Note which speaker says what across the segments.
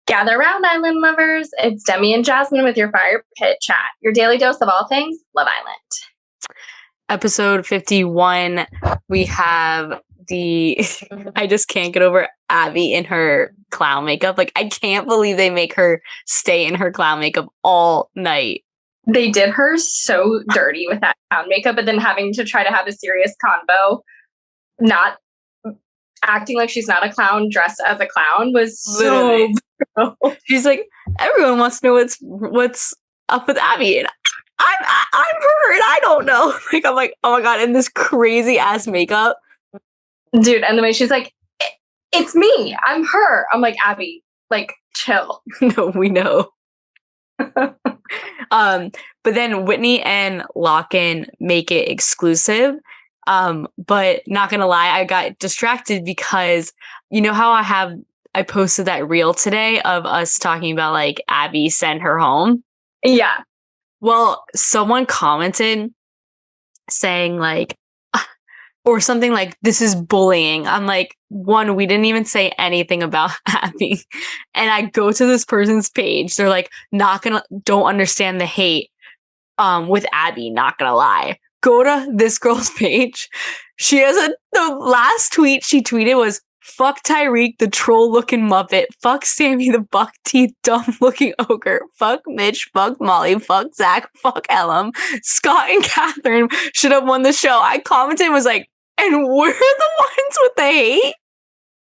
Speaker 1: Gather round, island lovers. It's Demi and Jasmine with your fire pit chat, your daily dose of all things Love Island.
Speaker 2: Episode 51, we have I just can't get over Abby in her clown makeup. Like, I can't believe they make her stay in her clown makeup all night.
Speaker 1: They did her so dirty with that clown makeup, but then having to try to have a serious convo, not acting like she's not a clown, dressed as a clown was so brutal.
Speaker 2: She's like, everyone wants to know what's up with Abby, and I'm her, and I don't know. Like, I'm like, oh my god, in this crazy ass makeup,
Speaker 1: dude. And the way she's like, it's me, I'm her. I'm like, Abby, like, chill.
Speaker 2: No, we know. But then Whitney and Locken make it exclusive. But not gonna lie, I got distracted because you know how I posted that reel today of us talking about like Abby send her home.
Speaker 1: Yeah.
Speaker 2: Well, someone commented saying like, or something like, this is bullying. I'm like, one, we didn't even say anything about Abby. And I go to this person's page. They're like, don't understand the hate with Abby, not gonna lie. Go to this girl's page. She has the last tweet she tweeted was, fuck Tyrique, the troll-looking Muppet. Fuck Sammy, the buck-teeth, dumb-looking ogre. Fuck Mitch. Fuck Molly. Fuck Zach. Fuck Ellum. Scott and Catherine should have won the show. I commented and was like, and we're the ones with the hate?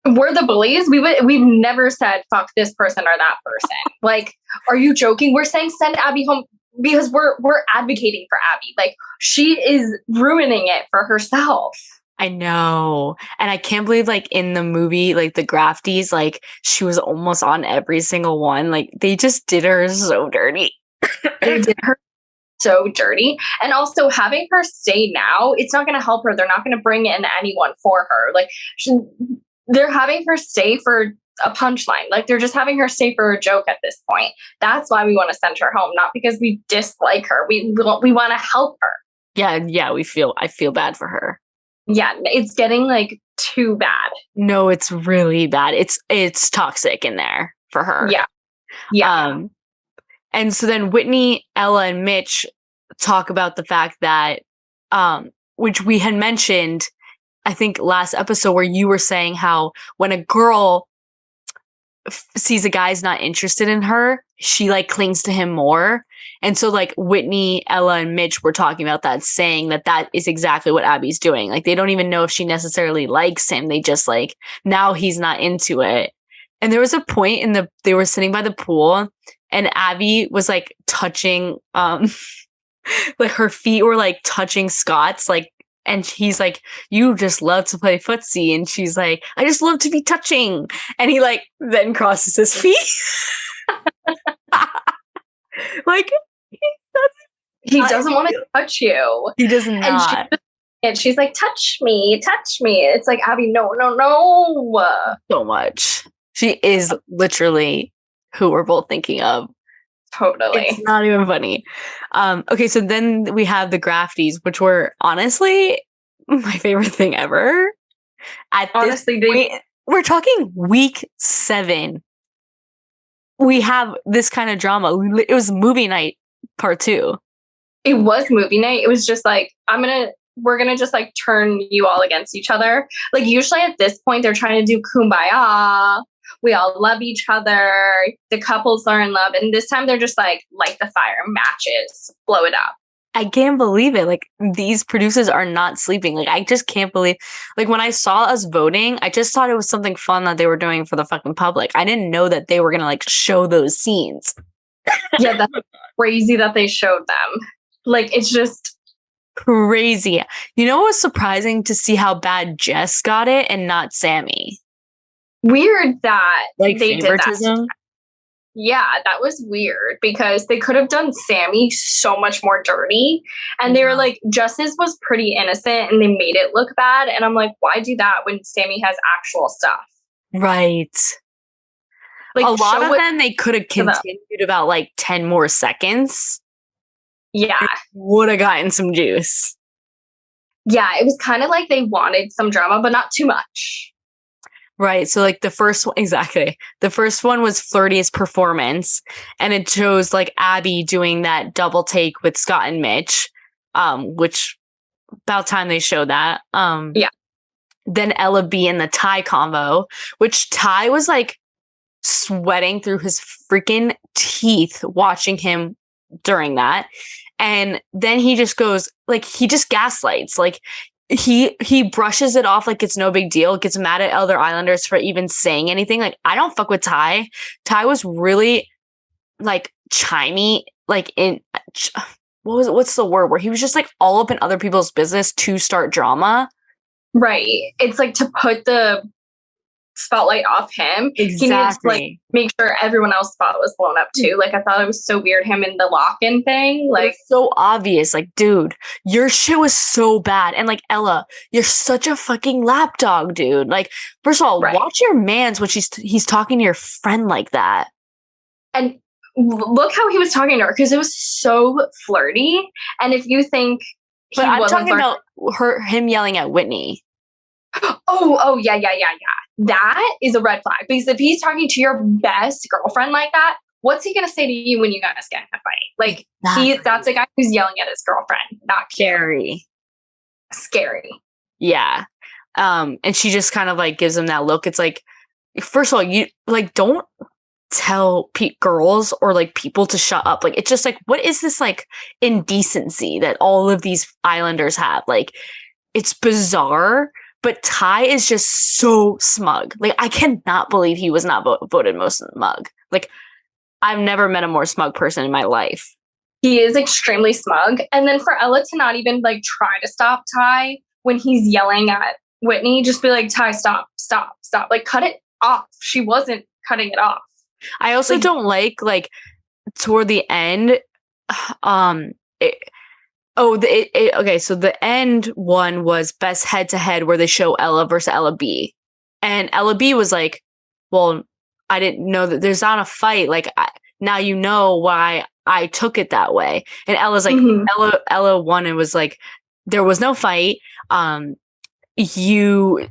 Speaker 1: We're the bullies? We've never said, fuck this person or that person. Like, are you joking? We're saying send Abby home because we're advocating for Abby. Like, she is ruining it for herself.
Speaker 2: I know. And I can't believe, like, in the movie, like, the Grafties, like, she was almost on every single one. Like, they just did her so dirty.
Speaker 1: They did her so dirty. And also, having her stay now, it's not going to help her. They're not going to bring in anyone for her. Like, they're having her stay for a punchline. Like, they're just having her stay for a joke at this point. That's why we want to send her home, not because we dislike her. We want to help her.
Speaker 2: Yeah, I feel bad for her.
Speaker 1: Yeah, it's getting like too bad.
Speaker 2: No, it's really bad. It's toxic in there for her.
Speaker 1: Yeah.
Speaker 2: And so then Whitney, Ella, and Mitch talk about the fact that, which we had mentioned, I think last episode, where you were saying how when a girl sees a guy's not interested in her, she like clings to him more. And so like Whitney, Ella, and Mitch were talking about that, saying that is exactly what Abby's doing. Like, they don't even know if she necessarily likes him. They just like, now he's not into it. And there was a point they were sitting by the pool and Abby was like touching, like her feet were like touching Scott's, like, and he's like, you just love to play footsie. And she's like, I just love to be touching. And he like then crosses his feet. Like,
Speaker 1: he doesn't want to touch you.
Speaker 2: He does not.
Speaker 1: And she's like, touch me. It's like, Abby, no.
Speaker 2: So much. She is literally who we're both thinking of.
Speaker 1: Totally.
Speaker 2: It's not even funny. Okay, so then we have the Grafties, which were honestly my favorite thing ever. We're talking week 7. We have this kind of drama. It was movie night part 2.
Speaker 1: It was movie night. It was just like, we're gonna just like turn you all against each other. Like, usually at this point they're trying to do kumbaya. We all love each other. The couples are in love. And this time they're just like, light the fire, matches, blow it up.
Speaker 2: I can't believe it. Like, these producers are not sleeping. Like, I just can't believe, like, when I saw us voting, I just thought it was something fun that they were doing for the fucking public. I didn't know that they were going to like show those scenes.
Speaker 1: Yeah, that's crazy that they showed them. Like, it's just
Speaker 2: crazy. You know what was surprising? To see how bad Jess got it and not Sammy.
Speaker 1: Weird that
Speaker 2: like
Speaker 1: they
Speaker 2: favoritism.
Speaker 1: Did that. Yeah, that was weird because they could have done Sammy so much more dirty. And they were like, Jess's was pretty innocent and they made it look bad. And I'm like, why do that when Sammy has actual stuff?
Speaker 2: Right. Like, a lot of them, they could have continued about like 10 more seconds.
Speaker 1: Yeah.
Speaker 2: Would have gotten some juice.
Speaker 1: Yeah, it was kind of like they wanted some drama, but not too much.
Speaker 2: Right. So like the first one, exactly. The first one was Flirty's performance, and it shows like Abby doing that double take with Scott and Mitch, which about time they showed that.
Speaker 1: Yeah.
Speaker 2: Then Ella B in the Ty combo, which Ty was like sweating through his freaking teeth watching him during that. And then he just goes like, he just gaslights. Like he brushes it off like it's no big deal, gets mad at other Islanders for even saying anything. Like, I don't fuck with Ty. Ty was really like chimey, like in what's the word where he was just like all up in other people's business to start drama.
Speaker 1: Right. It's like to put the spotlight off him.
Speaker 2: Exactly.
Speaker 1: He needs to like make sure everyone else's spot was blown up too. Like, I thought it was so weird, him in the lock-in thing. Like,
Speaker 2: so obvious. Like, dude, your shit was so bad. And like, Ella, you're such a fucking lapdog, dude. Like, first of all, watch your mans when he's talking to your friend like that.
Speaker 1: And look how he was talking to her, because it was so flirty. And if you think
Speaker 2: but I'm talking about him yelling at Whitney.
Speaker 1: Oh, yeah. That is a red flag, because if he's talking to your best girlfriend like that, what's he going to say to you when you guys get in a fight? Like, that's a guy who's yelling at his girlfriend. Not
Speaker 2: scary.
Speaker 1: Scary.
Speaker 2: Yeah. And she just kind of like gives him that look. It's like, first of all, you like, don't tell girls or like people to shut up. Like, it's just like, what is this like indecency that all of these Islanders have? Like, it's bizarre. But Ty is just so smug. Like, I cannot believe he was not voted most smug. Like, I've never met a more smug person in my life.
Speaker 1: He is extremely smug. And then for Ella to not even like try to stop Ty when he's yelling at Whitney, just be like, Ty, stop. Like, cut it off. She wasn't cutting it off.
Speaker 2: I also don't like toward the end, okay, so the end one was best head-to-head where they show Ella versus Ella B. And Ella B was like, well, I didn't know that there's not a fight. Like, now you know why I took it that way. And Ella's like, Ella won and was like, there was no fight. You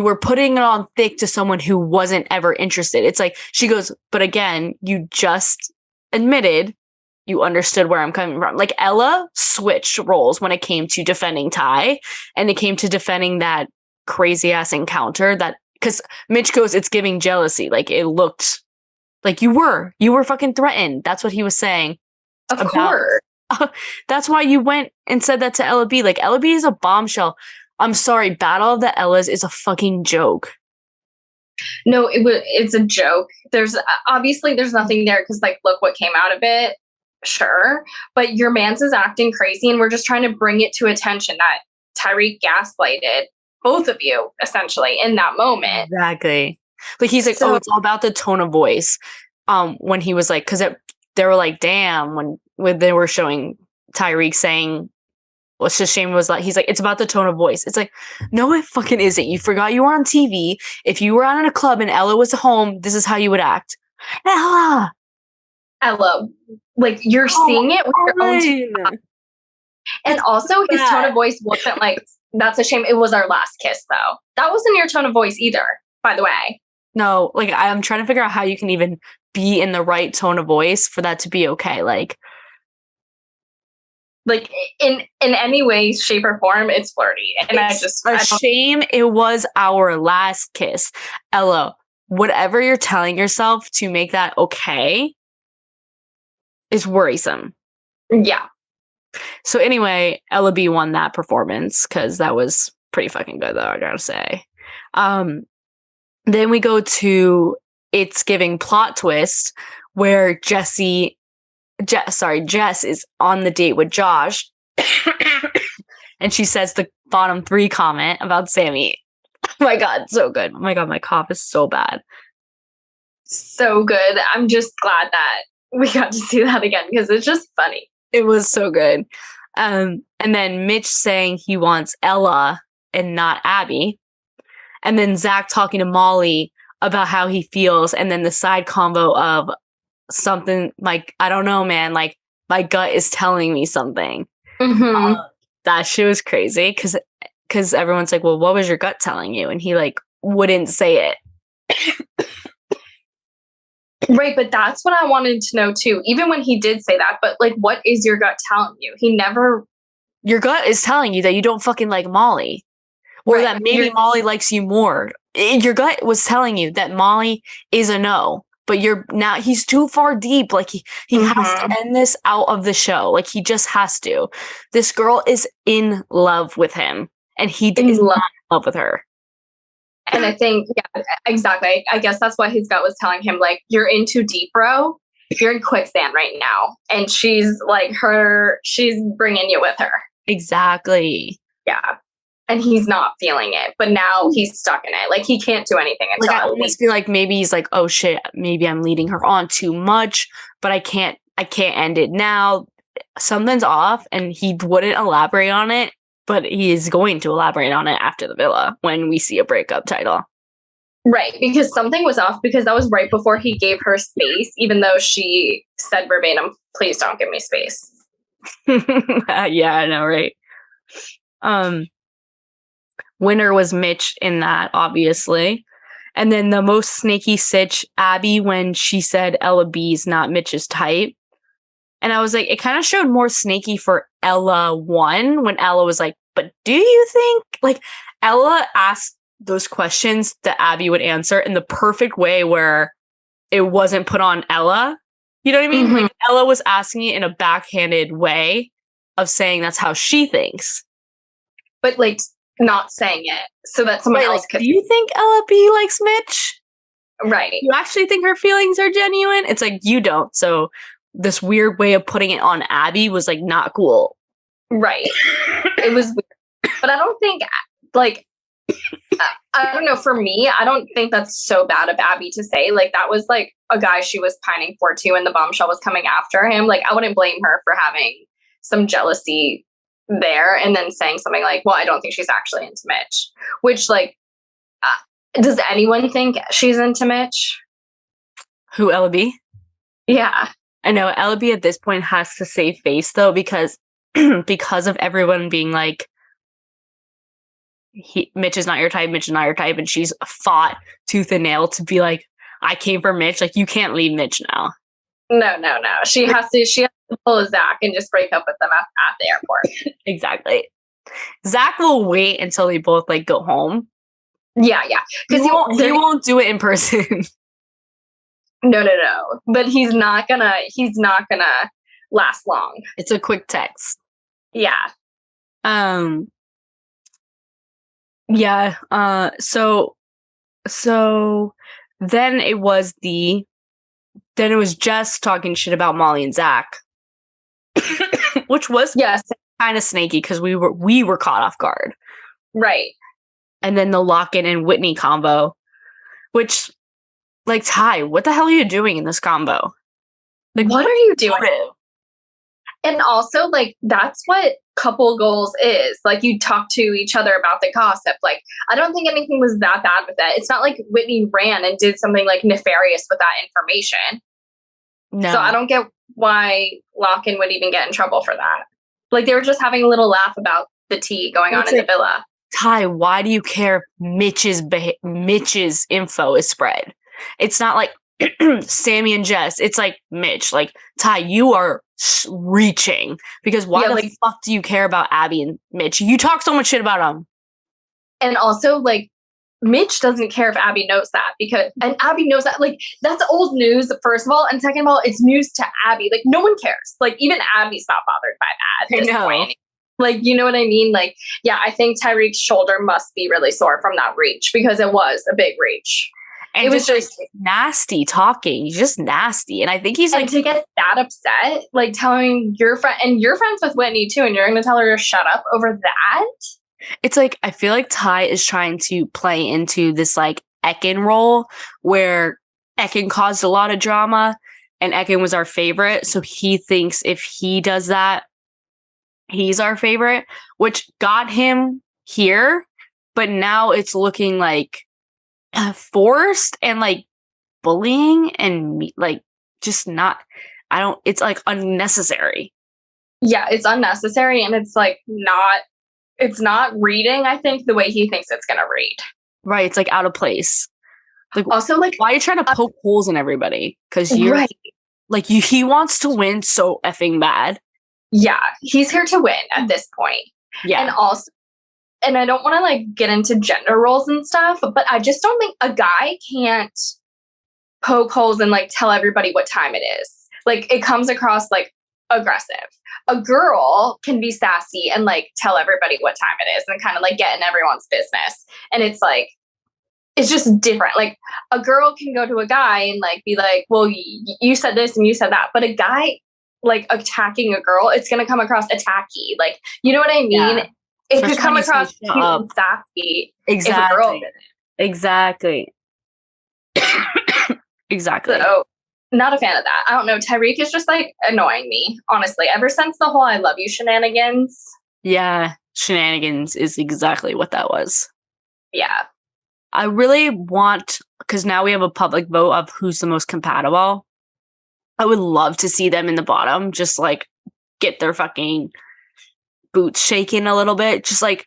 Speaker 2: were putting it on thick to someone who wasn't ever interested. It's like, she goes, but again, you just admitted you understood where I'm coming from. Like, Ella switched roles when it came to defending Ty, and it came to defending that crazy ass encounter that, because Mitch goes, it's giving jealousy. Like, it looked like you were fucking threatened. That's what he was saying.
Speaker 1: Of course.
Speaker 2: That's why you went and said that to Ella B. Like, Ella B is a bombshell. I'm sorry. Battle of the Ellas is a fucking joke.
Speaker 1: No, it's a joke. There's nothing there, because like, look what came out of it. Sure, but your man's is acting crazy, and we're just trying to bring it to attention that Tyrique gaslighted both of you essentially in that moment.
Speaker 2: Exactly. Like, he's like, it's all about the tone of voice. When he was like, because they were like, damn, when they were showing Tyrique saying, what's just shame was like, he's like, it's about the tone of voice. It's like, no, it fucking isn't. You forgot you were on TV. If you were out in a club and Ella was home, this is how you would act.
Speaker 1: Ella, like, you're seeing it with your own TV. And also, his tone of voice wasn't like, that's a shame. It was our last kiss, though. That wasn't your tone of voice either, by the way.
Speaker 2: No, like, I'm trying to figure out how you can even be in the right tone of voice for that to be okay. Like
Speaker 1: in any way, shape, or form, it's flirty. And
Speaker 2: it's shame it was our last kiss. Ella, whatever you're telling yourself to make that okay is worrisome.
Speaker 1: Yeah.
Speaker 2: So anyway, Ella B won that performance because that was pretty fucking good, though, I gotta say. Then we go to It's Giving plot twist, where Jess is on the date with Josh, and she says the bottom 3 comment about Sammy. Oh my god, so good. Oh my god, my cough is so bad.
Speaker 1: So good. I'm just glad that we got to see that again, because it's just funny.
Speaker 2: It was so good. And then Mitch saying he wants Ella and not Abby. And then Zach talking to Molly about how he feels. And then the side combo of something like, I don't know, man, like, my gut is telling me something.
Speaker 1: Mm-hmm.
Speaker 2: That shit was crazy because everyone's like, well, what was your gut telling you? And he like wouldn't say it.
Speaker 1: Right, but that's what I wanted to know too. Even when he did say that, but like, what is your gut telling you? He never.
Speaker 2: Your gut is telling you that you don't fucking like Molly, or that maybe Molly likes you more. Your gut was telling you that Molly is a no, but he's too far deep. Like he has to end this out of the show. Like he just has to. This girl is in love with him, and he is not in love with her.
Speaker 1: And I think, yeah, exactly. I guess that's what his gut was telling him. Like, you're in too deep, bro. You're in quicksand right now. And she's bringing you with her.
Speaker 2: Exactly.
Speaker 1: Yeah. And he's not feeling it. But now he's stuck in it. Like, he can't do anything until
Speaker 2: I almost feel like maybe he's like, oh shit, maybe I'm leading her on too much, but I can't end it now. Something's off, and he wouldn't elaborate on it. But he is going to elaborate on it after the villa when we see a breakup title.
Speaker 1: Right, because something was off, because that was right before he gave her space, even though she said verbatim, please don't give me space.
Speaker 2: Yeah, I know, right? Winner was Mitch in that, obviously. And then the most snaky sitch, Abby, when she said Ella B's not Mitch's type. And I was like, it kind of showed more snaky for Ella 1 when Ella was like, but do you think? Like, Ella asked those questions that Abby would answer in the perfect way where it wasn't put on Ella. You know what I mean? Like, Ella was asking it in a backhanded way of saying that's how she thinks.
Speaker 1: But, like, not saying it so that someone else could.
Speaker 2: Do you think Ella B likes Mitch?
Speaker 1: Right.
Speaker 2: You actually think her feelings are genuine? It's like, you don't. So this weird way of putting it on Abby was like not cool.
Speaker 1: Right. It was weird. But I don't think, like, I don't know, for me, I don't think that's so bad of Abby to say. Like, that was like a guy she was pining for too, and the bombshell was coming after him. Like, I wouldn't blame her for having some jealousy there and then saying something like, well, I don't think she's actually into Mitch. Which, like, does anyone think she's into Mitch?
Speaker 2: Who, Ella B?
Speaker 1: Yeah.
Speaker 2: I know Ella B at this point has to save face though, because of everyone being like, Mitch is not your type, Mitch is not your type, and she's fought tooth and nail to be like, I came for Mitch. Like, you can't leave Mitch now.
Speaker 1: No. She has to pull a Zach and just break up with them at the airport.
Speaker 2: Exactly. Zach will wait until they both like go home.
Speaker 1: Yeah.
Speaker 2: Because he won't do it in person.
Speaker 1: No. But he's not gonna last long.
Speaker 2: It's a quick text.
Speaker 1: Yeah.
Speaker 2: Yeah. So then it was Jess talking shit about Molly and Zach, which was kind of snaky because we were caught off guard.
Speaker 1: Right. And
Speaker 2: then the Locken and Whitney combo, which, like, Ty, what the hell are you doing in this combo? Like,
Speaker 1: what are you doing? And also, like, that's what couple goals is. Like, you talk to each other about the gossip. Like, I don't think anything was that bad with that. It's not like Whitney ran and did something, like, nefarious with that information. No. So I don't get why Locken would even get in trouble for that. Like, they were just having a little laugh about the tea going on in the villa.
Speaker 2: Ty, why do you care if Mitch's info is spread? It's not like Sammy and Jess. It's like Mitch. Like, Ty, you are reaching, because why the fuck do you care about Abby and Mitch? You talk so much shit about them. And
Speaker 1: also, like, Mitch doesn't care if Abby knows that, and Abby knows that. Like, that's old news, first of all, and second of all, it's news to Abby. Like, no one cares. Like, even Abby's not bothered by that at this point. Like, you know what I mean? Like, yeah, I think Tyrique's shoulder must be really sore from that reach, because it was a big reach.
Speaker 2: And it was just like, nasty talking. He's just nasty. And I think he's like,
Speaker 1: to get that upset, like, telling your friend, and you're friends with Whitney too, and you're going to tell her to shut up over that?
Speaker 2: It's like, I feel like Ty is trying to play into this, like, Ekin role where Ekin caused a lot of drama and Ekin was our favorite. So he thinks if he does that, he's our favorite, which got him here. But now it's looking like forced and, like, bullying and, like, just not, it's, like, unnecessary.
Speaker 1: Yeah, it's unnecessary, and it's, like, it's not reading, I think, the way he thinks it's going to read.
Speaker 2: Right. It's like out of place. Like,
Speaker 1: Also, like,
Speaker 2: why are you trying to poke holes in everybody? Because you're
Speaker 1: right.
Speaker 2: like, he wants to win so effing bad.
Speaker 1: Yeah, he's here to win at this point.
Speaker 2: Yeah.
Speaker 1: And also, and I don't want to like get into gender roles and stuff, but I just don't think a guy can't poke holes and like tell everybody what time it is. Like, it comes across like aggressive. A girl can be sassy and like tell everybody what time it is and kind of like get in everyone's business. And it's like, it's just different. Like, a girl can go to a guy and like be like, well, you said this and you said that. But a guy like attacking a girl, it's going to come across attacky. Like, you know what I mean?
Speaker 2: Yeah.
Speaker 1: It
Speaker 2: Especially
Speaker 1: could come
Speaker 2: when you
Speaker 1: across
Speaker 2: say,
Speaker 1: cute
Speaker 2: "Shut up."
Speaker 1: and sassy
Speaker 2: Exactly.
Speaker 1: if a girl did it.
Speaker 2: Exactly. Exactly.
Speaker 1: So, not a fan of that. I don't know. Tyrique is just like annoying me, honestly. Ever since the whole I love you shenanigans.
Speaker 2: Yeah. Shenanigans is exactly what that was.
Speaker 1: Yeah.
Speaker 2: I really want, because now we have a public vote of who's the most compatible. I would love to see them in the bottom, just like get their fucking boots shaking a little bit. Just like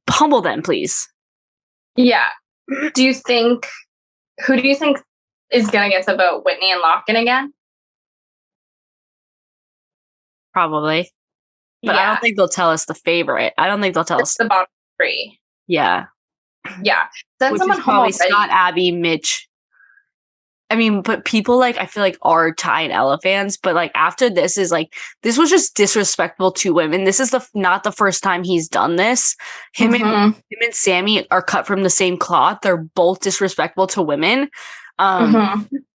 Speaker 2: pummel them, please.
Speaker 1: Yeah. Who do you think is going to get the vote? Whitney and Locken again?
Speaker 2: Probably. But I don't think they'll tell us the favorite. I don't think they'll tell us
Speaker 1: the bottom three.
Speaker 2: Yeah.
Speaker 1: Yeah. Send
Speaker 2: Which
Speaker 1: someone
Speaker 2: is
Speaker 1: home
Speaker 2: probably
Speaker 1: already.
Speaker 2: Scott, Abby, Mitch. I mean, but people like, I feel like are Ty and Ella fans, but like after this is like, this was just disrespectful to women. This is not the first time he's done this. Him and Sammy are cut from the same cloth. They're both disrespectful to women.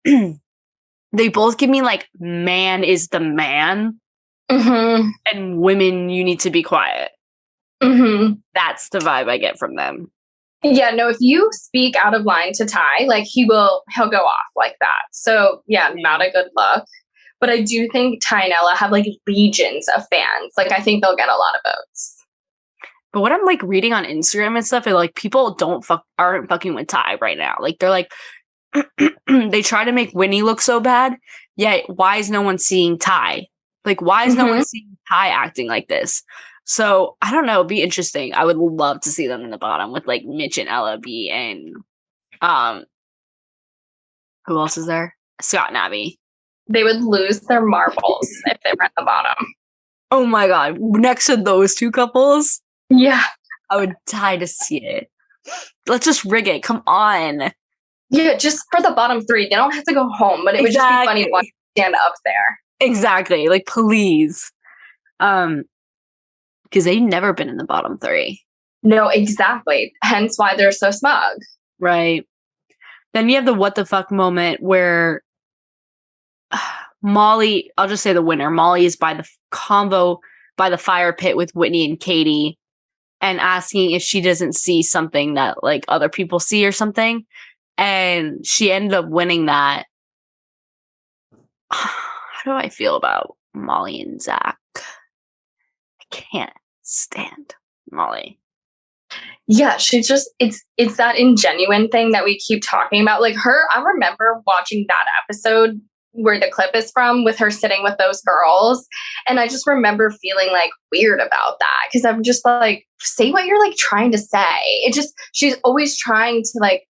Speaker 2: They both give me like, man is the man. And women, you need to be quiet. That's the vibe I get from them.
Speaker 1: Yeah, no, if you speak out of line to Ty, like he'll go off like that. So yeah, not a good look. But I do think Ty and Ella have like legions of fans. Like, I think they'll get a lot of votes.
Speaker 2: But what I'm like reading on Instagram and stuff is like people aren't fucking with Ty right now. Like they're like they try to make Winnie look so bad. Yet why is no one seeing Ty? Like, why is no one seeing Ty acting like this? So, I don't know. It'd be interesting. I would love to see them in the bottom with, like, Mitch and Ella B and, who else is there? Scott and Abby.
Speaker 1: They would lose their marbles if they were at the bottom.
Speaker 2: Oh my God. Next to those two couples?
Speaker 1: Yeah.
Speaker 2: I would die to see it. Let's just rig it. Come on.
Speaker 1: Yeah, just for the bottom three. They don't have to go home, but it would just be funny to watch them stand up there.
Speaker 2: Exactly. Like, please. Because they've never been in the bottom three.
Speaker 1: No, exactly. Hence why they're so smug.
Speaker 2: Right. Then you have the what the fuck moment where Molly, I'll just say the winner. Molly is by the fire pit with Whitney and Katie and asking if she doesn't see something that like other people see or something. And she ended up winning that. How do I feel about Molly and Zach? I can't stand Molly.
Speaker 1: Yeah, she's just it's that ingenuine thing that we keep talking about. Like her, I remember watching that episode where the clip is from with her sitting with those girls, and I just remember feeling like weird about that because I'm just like, say what you're like trying to say. She's always trying to like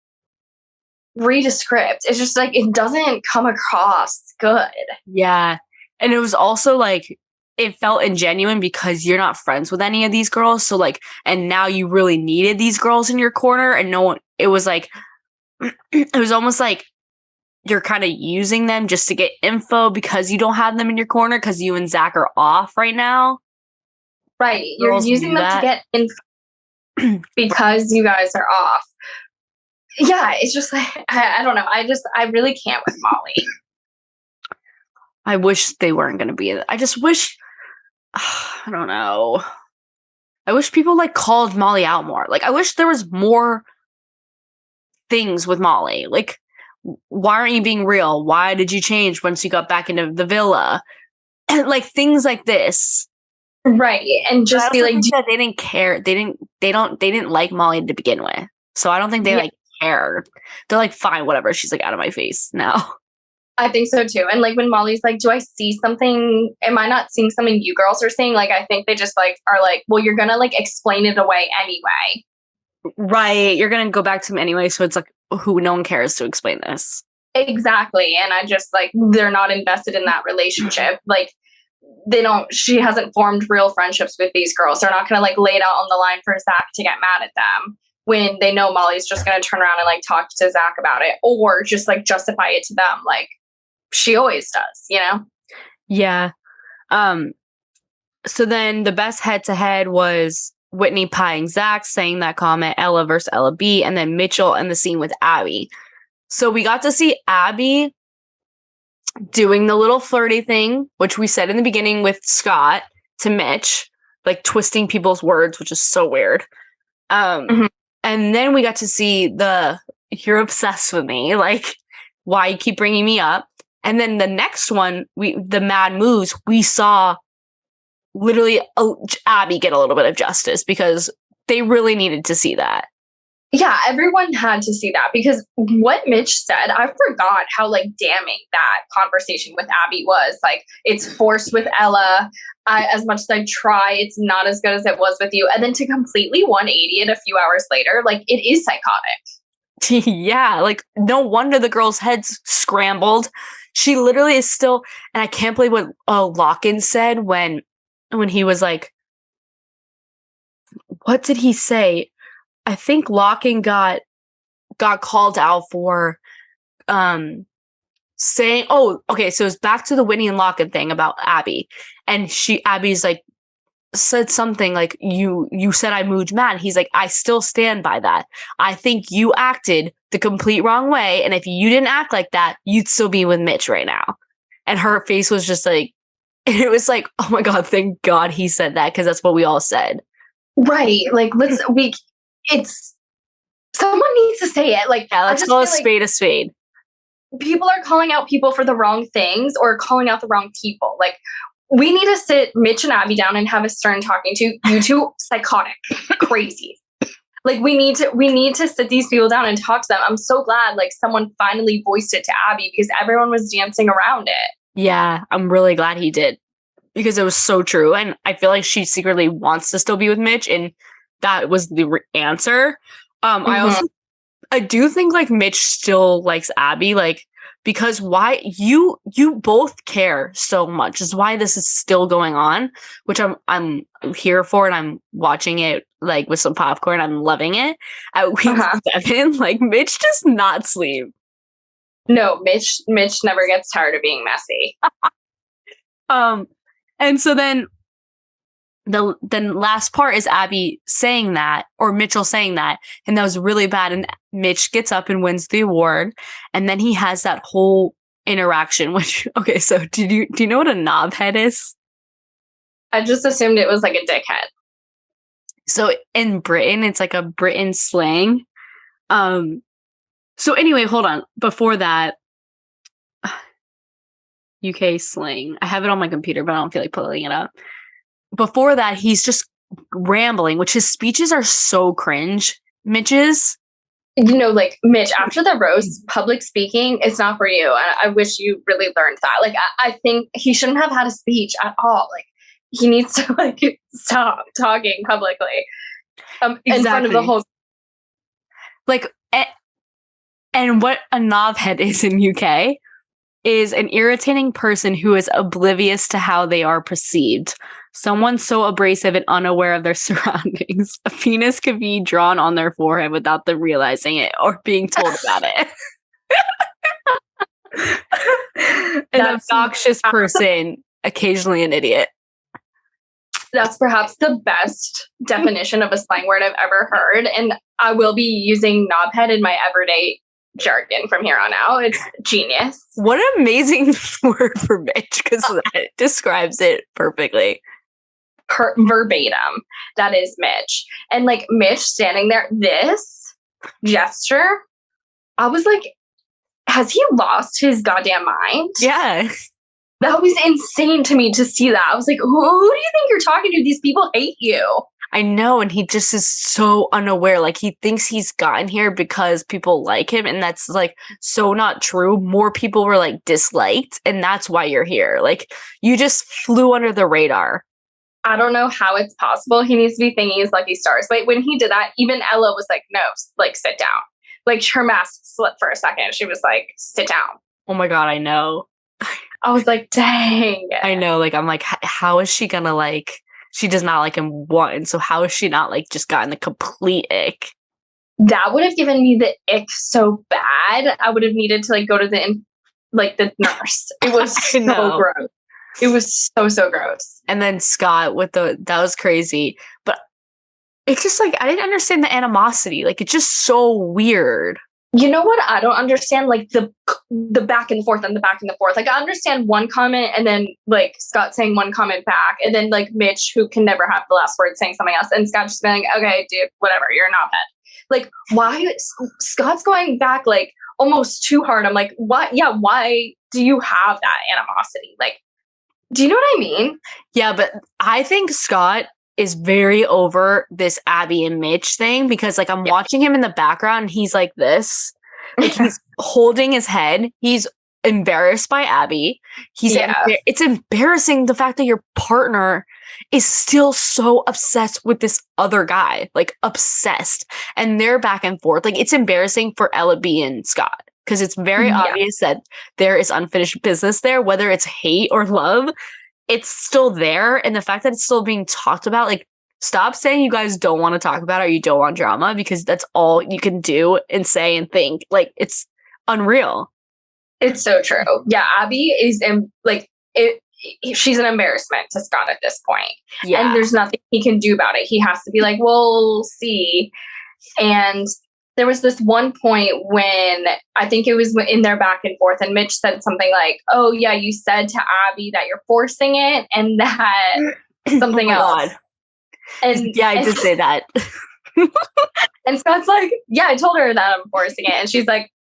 Speaker 1: read a script. It's just like it doesn't come across good.
Speaker 2: Yeah. And it was also like it felt ingenuine because you're not friends with any of these girls. So like, and now you really needed these girls in your corner and no one, it was like, it was almost like you're kind of using them just to get info because you don't have them in your corner because you and Zach are off right now.
Speaker 1: Right. You're using them to get info because you guys are off. Yeah, it's just like, I don't know. I really can't with Molly.
Speaker 2: I wish they weren't going to be. I just wish, I don't know. I wish people like called Molly out more. Like, I wish there was more things with Molly. Like, why aren't you being real? Why did you change once you got back into the villa? And like things like this.
Speaker 1: Right. And just be like,
Speaker 2: that they didn't care. They didn't like Molly to begin with. So I don't think they like care. They're like, fine, whatever. She's like out of my face now.
Speaker 1: I think so too. And like when Molly's like, do I see something? Am I not seeing something you girls are seeing? Like, I think they just like are like, well, you're gonna like explain it away anyway.
Speaker 2: Right. You're gonna go back to him anyway, so it's like who no one cares to explain this.
Speaker 1: Exactly. And I just like they're not invested in that relationship. Like she hasn't formed real friendships with these girls. They're not gonna like lay it out on the line for Zach to get mad at them when they know Molly's just gonna turn around and like talk to Zach about it, or just like justify it to them like she always does, you know?
Speaker 2: Yeah. So then the best head-to-head was Whitney pieing Zach, saying that comment, Ella versus Ella B, and then Mitchell and the scene with Abby. So we got to see Abby doing the little flirty thing, which we said in the beginning with Scott to Mitch, like twisting people's words, which is so weird. And then we got to see you're obsessed with me, like, why you keep bringing me up. And then the next one, the Mad Moves, we saw literally Abby get a little bit of justice because they really needed to see that.
Speaker 1: Yeah, everyone had to see that because what Mitch said, I forgot how like damning that conversation with Abby was. Like, it's forced with Ella. As much as I try, it's not as good as it was with you. And then to completely 180 it a few hours later, like it is psychotic.
Speaker 2: Yeah, like no wonder the girl's head's scrambled. She literally is still, and I can't believe what Locken said when he was like, what did he say? I think Locken got called out for saying, oh, okay, so it's back to the Whitney and Locken thing about Abby. And Abby's like, said something like, you said I moved mad. He's like, I still stand by that. I think you acted the complete wrong way. And if you didn't act like that, you'd still be with Mitch right now. And her face was just like, it was like, oh my God, thank God he said that. Cause that's what we all said.
Speaker 1: Right. Like, it's someone needs to say it. Like,
Speaker 2: yeah, let's call a spade a spade.
Speaker 1: People are calling out people for the wrong things or calling out the wrong people. Like, we need to sit Mitch and Abby down and have a stern talking to you two psychotic crazies. Like, we need to sit these people down and talk to them. I'm so glad like someone finally voiced it to Abby because everyone was dancing around it.
Speaker 2: Yeah, I'm really glad he did because it was so true. And I feel like she secretly wants to still be with Mitch. And that was the answer. I do think like Mitch still likes Abby, like, because why you both care so much is why this is still going on, which I'm here for, and I'm watching it like with some popcorn. I'm loving it. At week 7, like Mitch does not sleep.
Speaker 1: No, Mitch never gets tired of being messy.
Speaker 2: And so then the last part is Abby saying that, or Mitchell saying that, and that was really bad. And Mitch gets up and wins the award, and then he has that whole interaction. Which, okay, so do you know what a knobhead is?
Speaker 1: I just assumed it was like a dickhead.
Speaker 2: So in Britain, it's like a Britain slang. So anyway, hold on. Before that, UK slang. I have it on my computer, but I don't feel like pulling it up. Before that, he's just rambling, which his speeches are so cringe. Mitch's.
Speaker 1: You know, like Mitch, after the roast, public speaking, it's not for you. I wish you really learned that. Like, I think he shouldn't have had a speech at all. Like, he needs to like stop talking publicly in front of the whole.
Speaker 2: Like, and what a knobhead is in UK is an irritating person who is oblivious to how they are perceived. Someone so abrasive and unaware of their surroundings. A penis could be drawn on their forehead without them realizing it or being told about it. An obnoxious person, occasionally an idiot.
Speaker 1: That's perhaps the best definition of a slang word I've ever heard. And I will be using knobhead in my everyday jargon from here on out. It's genius.
Speaker 2: What an amazing word for Mitch, because that describes it perfectly.
Speaker 1: Verbatim. That is Mitch. And like Mitch standing there, this gesture, I was like, has he lost his goddamn mind?
Speaker 2: Yeah.
Speaker 1: That was insane to me to see that. I was like, who do you think you're talking to? These people hate you.
Speaker 2: I know, and he just is so unaware. Like, he thinks he's gotten here because people like him, and that's, like, so not true. More people were, like, disliked, and that's why you're here. Like, you just flew under the radar.
Speaker 1: I don't know how it's possible. He needs to be thinking he's Lucky Stars. But when he did that, even Ella was like, no, like, sit down. Like, her mask slipped for a second. She was like, sit down.
Speaker 2: Oh my God, I know.
Speaker 1: I was like, dang.
Speaker 2: I know. Like, I'm like, how is she gonna, like, she does not like him one, so how is she not, like, just gotten the complete ick?
Speaker 1: That would have given me the ick so bad. I would have needed to, like, go to the nurse. It was so gross. It was so gross.
Speaker 2: And then Scott with that was crazy. But it's just like, I didn't understand the animosity. Like, it's just so weird.
Speaker 1: You know what? I don't understand, like, the back and forth and the back and the forth. Like, I understand one comment and then, like, Scott saying one comment back, and then, like, Mitch, who can never have the last word, saying something else, and Scott just being like, okay, dude, whatever, you're an op-ed. Like, why? Scott's going back, like, almost too hard. I'm like, what? Yeah, why do you have that animosity? Like, do you know what I mean?
Speaker 2: Yeah, but I think Scott is very over this Abby and Mitch thing because, like, I'm watching him in the background and he's like this. Like, he's holding his head. He's embarrassed by Abby. It's embarrassing the fact that your partner is still so obsessed with this other guy. Like, obsessed. And they're back and forth. Like, it's embarrassing for Ella B and Scott. Because it's very obvious that there is unfinished business there, whether it's hate or love, it's still there. And the fact that it's still being talked about, like, stop saying you guys don't want to talk about it or you don't want drama, because that's all you can do and say and think. Like, it's unreal.
Speaker 1: It's so true. Yeah, Abby is she's an embarrassment to Scott at this point. Yeah. And there's nothing he can do about it. He has to be like, we'll see. And there was this one point when I think it was in their back and forth, and Mitch said something like, oh, yeah, you said to Abby that you're forcing it and that something else. God.
Speaker 2: And yeah, I did say that.
Speaker 1: And Scott's like, yeah, I told her that I'm forcing it. And she's like,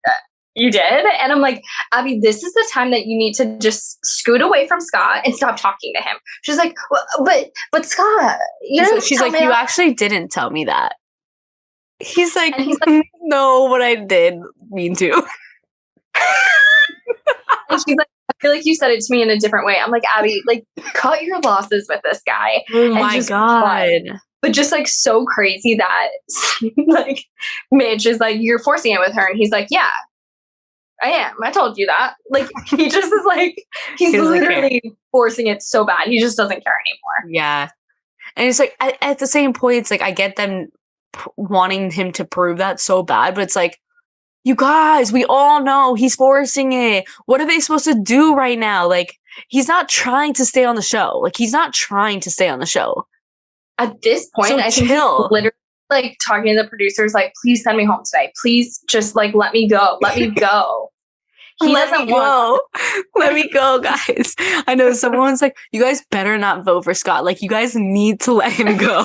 Speaker 1: you did? And I'm like, Abby, this is the time that you need to just scoot away from Scott and stop talking to him. She's like, well, but Scott,
Speaker 2: she's like, you actually didn't tell me that. He's like, no, but I did mean to.
Speaker 1: And she's like, I feel like you said it to me in a different way. I'm like, Abby, like, cut your losses with this guy.
Speaker 2: Oh my God.
Speaker 1: But just, like, so crazy that, like, Mitch is like, you're forcing it with her. And he's like, yeah, I am. I told you that. Like, he just is like, he's literally forcing it so bad. He just doesn't care anymore.
Speaker 2: Yeah. And it's like, at the same point, it's like, I get them wanting him to prove that so bad, but it's like, you guys, we all know he's forcing it. What are they supposed to do right now? Like, he's not trying to stay on the show. Like, he's not trying to stay on the show.
Speaker 1: At this point,
Speaker 2: so
Speaker 1: I think he's literally, like, talking to the producers, like, please send me home today. Please just, like, let me go. Let me go.
Speaker 2: Let me go, guys. I know someone's like, you guys better not vote for Scott. Like, you guys need to let him go.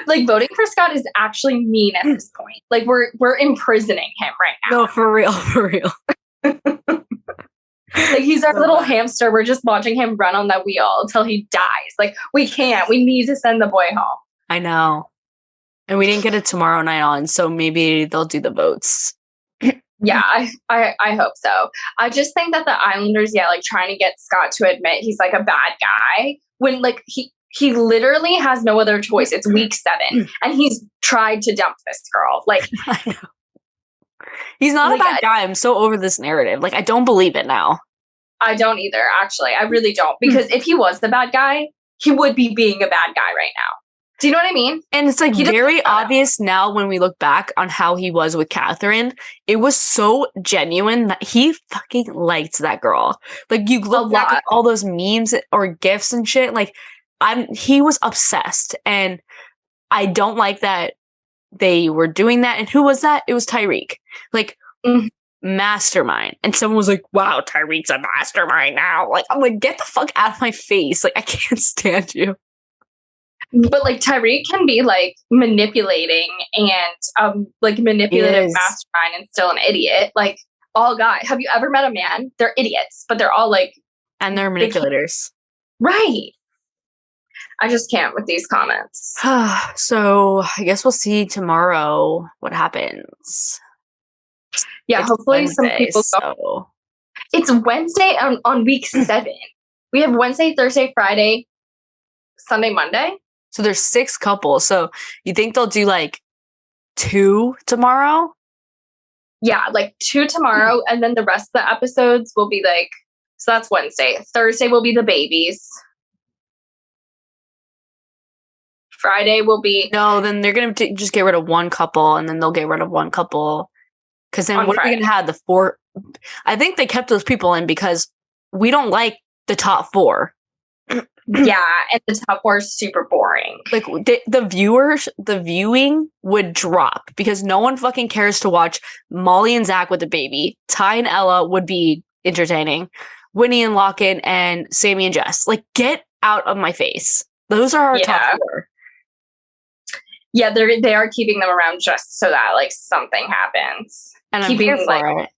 Speaker 1: Like, voting for Scott is actually mean at this point. Like, we're imprisoning him right now.
Speaker 2: No, for real.
Speaker 1: Like, he's our little hamster. We're just watching him run on that wheel until he dies. Like, we can't. We need to send the boy home.
Speaker 2: I know. And we didn't get it tomorrow night on, so maybe they'll do the votes.
Speaker 1: Yeah, I hope so. I just think that the Islanders, like, trying to get Scott to admit he's, like, a bad guy when, like, he literally has no other choice. It's week 7, and he's tried to dump this girl. Like,
Speaker 2: I know. He's not a bad guy. I'm so over this narrative. Like, I don't believe it now.
Speaker 1: I don't either, actually. I really don't. Because if he was the bad guy, he would be being a bad guy right now. Do you know what I mean?
Speaker 2: And it's, like, very obvious now when we look back on how he was with Catherine. It was so genuine that he fucking liked that girl. Like, you look back at all those memes or GIFs and shit, like, he was obsessed, and I don't like that they were doing that. And who was that? It was Tyrique. Like, mastermind. And someone was like, wow, Tyrique's a mastermind now. Like, I'm like, get the fuck out of my face. Like, I can't stand you.
Speaker 1: But, like, Tyrique can be, like, manipulating and like, manipulative mastermind and still an idiot. Like, all guys. Have you ever met a man? They're idiots, but they're all, like,
Speaker 2: and they're manipulators.
Speaker 1: Right. I just can't with these comments.
Speaker 2: So I guess we'll see tomorrow what happens.
Speaker 1: Yeah,
Speaker 2: It's
Speaker 1: hopefully
Speaker 2: Wednesday,
Speaker 1: some people go.
Speaker 2: so.
Speaker 1: It's Wednesday on week 7. We have Wednesday, Thursday, Friday, Sunday, Monday.
Speaker 2: So there's 6 couples. So you think they'll do like 2 tomorrow?
Speaker 1: Yeah, like 2 tomorrow, and then the rest of the episodes will be like, so that's Wednesday. Thursday will be the babies. Friday will be...
Speaker 2: No, then they're going to just get rid of 1 couple, and then they'll get rid of 1 couple. Because then what are we going to have? The 4... I think they kept those people in because we don't like the top 4.
Speaker 1: Yeah, and the top 4 is super boring.
Speaker 2: Like, the viewing would drop because no one fucking cares to watch Molly and Zach with the baby. Ty and Ella would be entertaining. Winnie and Locken and Sammy and Jess. Like, get out of my face. Those are our top 4.
Speaker 1: Yeah, they are keeping them around just so that like something happens.
Speaker 2: And I'm here for it.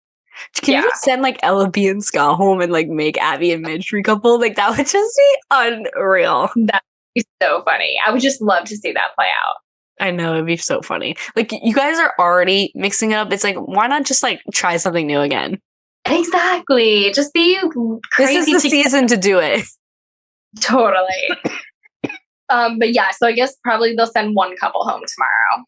Speaker 2: Can you just send like Ella B and Scott home and like make Abby and Mitch recouple? Like that would just be unreal.
Speaker 1: That would be so funny. I would just love to see that play out.
Speaker 2: I know, it'd be so funny. Like you guys are already mixing it up. It's like, why not just like try something new again?
Speaker 1: Exactly. Just be crazy.
Speaker 2: This is the season to do it.
Speaker 1: Totally. But yeah, so I guess probably they'll send 1 couple home tomorrow.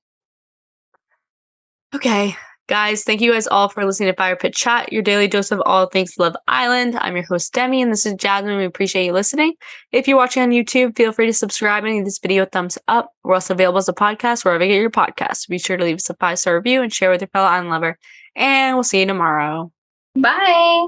Speaker 2: Okay. Guys, thank you guys all for listening to Fire Pit Chat, your daily dose of all things Love Island. I'm your host, Demi, and this is Jasmine. We appreciate you listening. If you're watching on YouTube, feel free to subscribe and give this video a thumbs up. We're also available as a podcast wherever you get your podcasts. Be sure to leave us a 5-star review and share with your fellow island lover. And we'll see you tomorrow.
Speaker 1: Bye.